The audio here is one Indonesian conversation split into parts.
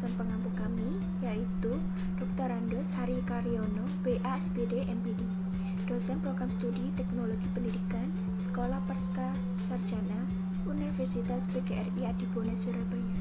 dosen pengampu kami, yaitu Dr. Andos Hari Karyono, BA SPD MPD, dosen program studi Teknologi Pendidikan, Sekolah Perska Sarjana, Universitas PGRI Adibone Surabaya.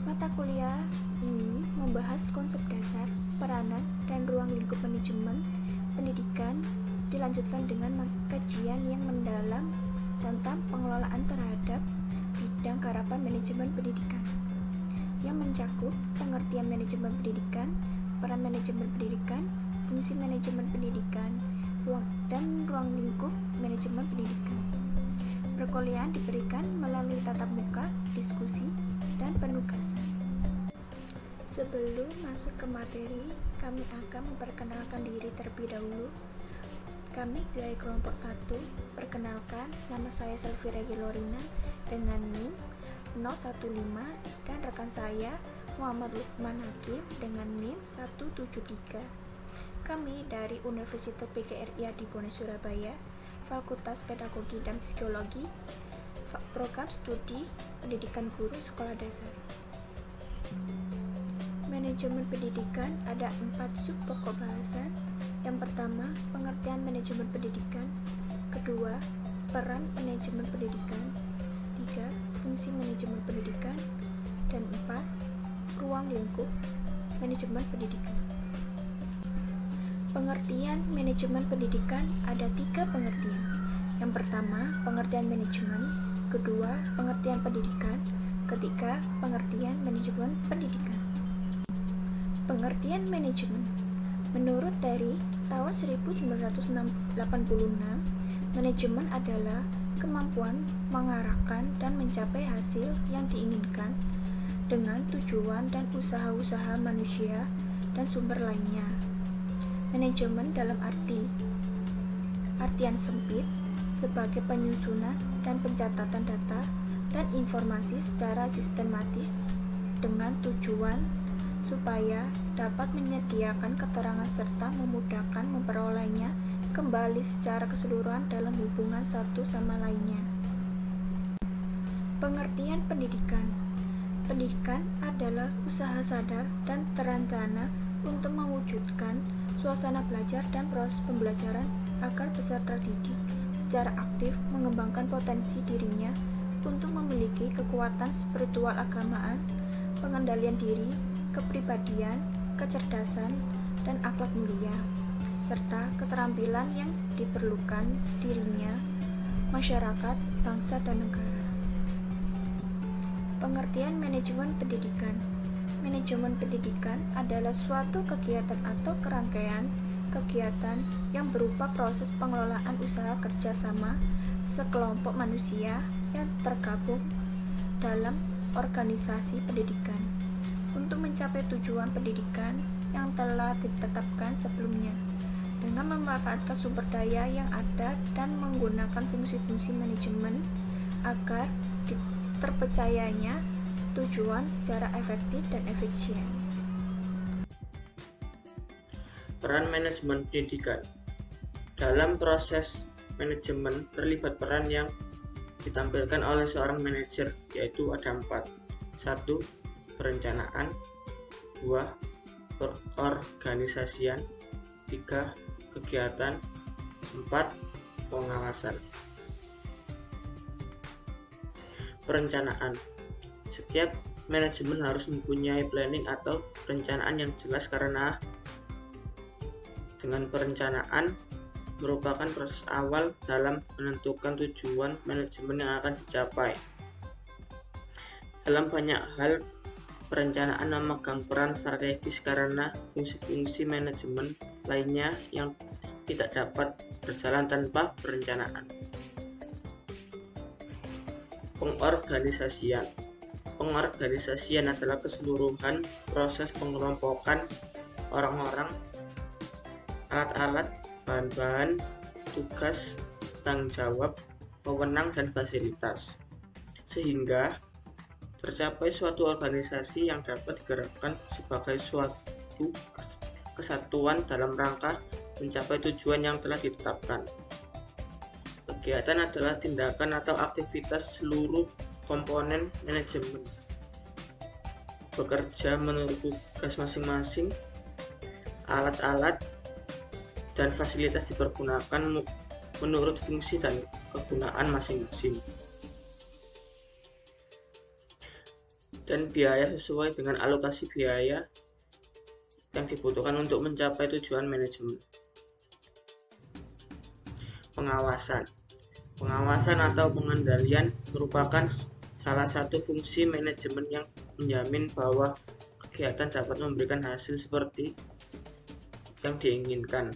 Mata kuliah ini membahas konsep dasar, peranan, dan ruang lingkup manajemen pendidikan, dilanjutkan dengan kajian yang mendalam tentang pengelolaan terhadap bidang garapan manajemen pendidikan, yang mencakup pengertian manajemen pendidikan, peran manajemen pendidikan, fungsi manajemen pendidikan, dan ruang lingkup manajemen pendidikan. Perkuliahan diberikan melalui tatap muka, diskusi, dan penugasan. Sebelum masuk ke materi, kami akan memperkenalkan diri terlebih dahulu. Kami dari kelompok 1, perkenalkan, nama saya Selvira Gelorina dengan NIM 015 dan rekan saya Muhammad Lukman Hakim dengan NIM 173. Kami dari Universitas PGRI Adibone Surabaya, Fakultas Pedagogi dan Psikologi, Program Studi Pendidikan Guru Sekolah Dasar. Manajemen pendidikan ada 4 sub pokok bahasan. Yang pertama, pengertian manajemen pendidikan. Kedua, peran manajemen pendidikan. 3, fungsi manajemen pendidikan. Dan 4, ruang lingkup manajemen pendidikan. Pengertian manajemen pendidikan ada 3 pengertian. Yang pertama, pengertian manajemen. Kedua, pengertian pendidikan. Ketiga, pengertian manajemen pendidikan. Pengertian manajemen. Menurut dari tahun 1986, manajemen adalah kemampuan mengarahkan dan mencapai hasil yang diinginkan dengan tujuan dan usaha-usaha manusia dan sumber lainnya. Manajemen dalam artian sempit sebagai penyusunan dan pencatatan data dan informasi secara sistematis dengan tujuan supaya dapat menyediakan keterangan serta memudahkan memperolehnya kembali secara keseluruhan dalam hubungan satu sama lainnya. Pengertian pendidikan. Pendidikan adalah usaha sadar dan terencana untuk mewujudkan suasana belajar dan proses pembelajaran agar peserta didik secara aktif mengembangkan potensi dirinya untuk memiliki kekuatan spiritual agamaan, pengendalian diri, kepribadian, kecerdasan, dan akhlak mulia, serta keterampilan yang diperlukan dirinya, masyarakat, bangsa, dan negara. Pengertian manajemen pendidikan. Manajemen pendidikan adalah suatu kegiatan atau kerangkaian kegiatan yang berupa proses pengelolaan usaha kerjasama sekelompok manusia yang tergabung dalam organisasi pendidikan untuk mencapai tujuan pendidikan yang telah ditetapkan sebelumnya dengan memanfaatkan sumber daya yang ada dan menggunakan fungsi-fungsi manajemen agar terpercayanya tujuan secara efektif dan efisien. Peran manajemen pendidikan. Dalam proses manajemen terlibat peran yang ditampilkan oleh seorang manajer, yaitu ada 4. 1. Perencanaan. 2. Perorganisasian. 3. Kegiatan. 4. Pengawasan. Perencanaan. Setiap manajemen harus mempunyai planning atau perencanaan yang jelas karena dengan perencanaan merupakan proses awal dalam menentukan tujuan manajemen yang akan dicapai. Dalam banyak hal, perencanaan memegang peran strategis karena fungsi-fungsi manajemen lainnya yang tidak dapat berjalan tanpa perencanaan. Pengorganisasian. Pengorganisasian adalah keseluruhan proses pengelompokan orang-orang, alat-alat, bahan-bahan, tugas, tanggung jawab, wewenang, dan fasilitas, sehingga tercapai suatu organisasi yang dapat digerakkan sebagai suatu kesatuan dalam rangka mencapai tujuan yang telah ditetapkan. Kegiatan adalah tindakan atau aktivitas seluruh komponen manajemen bekerja menurut tugas masing-masing. Alat-alat dan fasilitas dipergunakan menurut fungsi dan kegunaan masing-masing. Dan biaya sesuai dengan alokasi biaya yang dibutuhkan untuk mencapai tujuan manajemen. Pengawasan atau pengendalian merupakan salah satu fungsi manajemen yang menjamin bahwa kegiatan dapat memberikan hasil seperti yang diinginkan.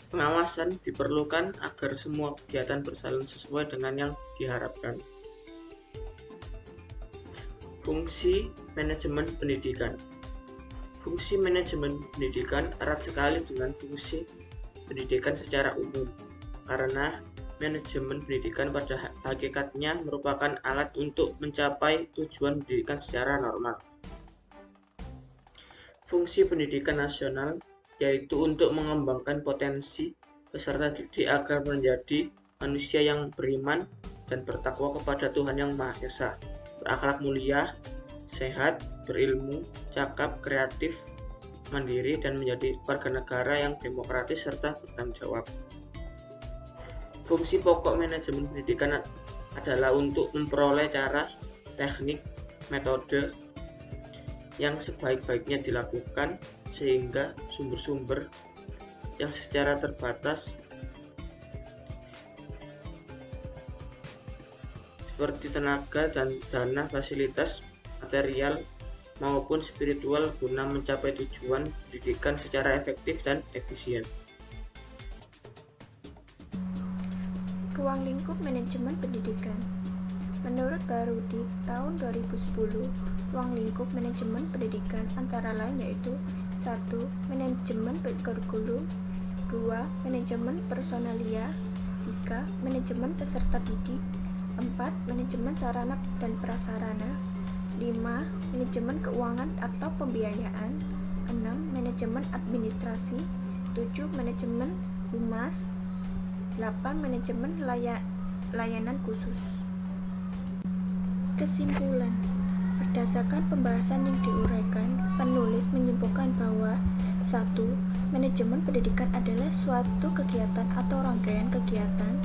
Pengawasan diperlukan agar semua kegiatan berjalan sesuai dengan yang diharapkan. Fungsi manajemen pendidikan. Fungsi manajemen pendidikan erat sekali dengan fungsi pendidikan secara umum, karena manajemen pendidikan pada hakikatnya merupakan alat untuk mencapai tujuan pendidikan secara normal. Fungsi pendidikan nasional yaitu untuk mengembangkan potensi peserta didik agar menjadi manusia yang beriman dan bertakwa kepada Tuhan Yang Maha Esa, berakhlak mulia, sehat, berilmu, cakap, kreatif, mandiri, dan menjadi warga negara yang demokratis serta bertanggung jawab. Fungsi pokok manajemen pendidikan adalah untuk memperoleh cara, teknik, metode yang sebaik-baiknya dilakukan sehingga sumber-sumber yang secara terbatas seperti tenaga dan dana, fasilitas, material maupun spiritual guna mencapai tujuan pendidikan secara efektif dan efisien. Ruang lingkup manajemen pendidikan. Menurut Barudi tahun 2010, ruang lingkup manajemen pendidikan antara lain yaitu 1. Manajemen kurikulum, 2. Manajemen personalia, 3. Manajemen peserta didik, 4. Manajemen sarana dan prasarana, 5. Manajemen keuangan atau pembiayaan, 6. Manajemen administrasi, 7. Manajemen humas, 8. Manajemen layanan khusus. Kesimpulan. Berdasarkan pembahasan yang diuraikan, penulis menyimpulkan bahwa 1. Manajemen pendidikan adalah suatu kegiatan atau rangkaian kegiatan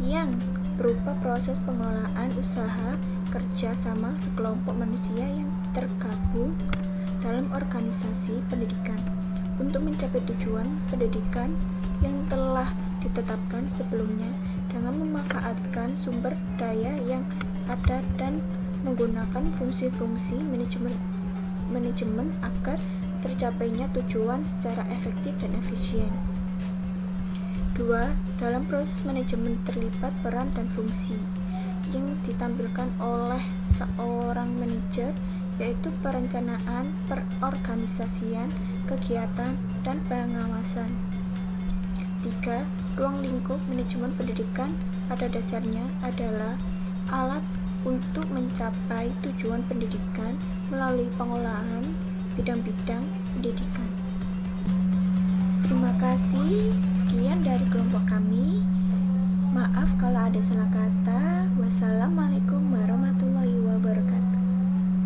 yang berupa proses pengelolaan usaha kerja sama sekelompok manusia yang tergabung dalam organisasi pendidikan untuk mencapai tujuan pendidikan yang telah ditetapkan sebelumnya dengan memanfaatkan sumber daya yang ada dan menggunakan fungsi-fungsi manajemen agar tercapainya tujuan secara efektif dan efisien. 2. Dalam proses manajemen terlibat peran dan fungsi yang ditampilkan oleh seorang manajer, yaitu perencanaan, perorganisasian, kegiatan, dan pengawasan. 3. Ruang lingkup manajemen pendidikan pada dasarnya adalah alat untuk mencapai tujuan pendidikan melalui pengolahan bidang-bidang pendidikan. Terima kasih. Sekian dari kelompok kami. Maaf kalau ada salah kata.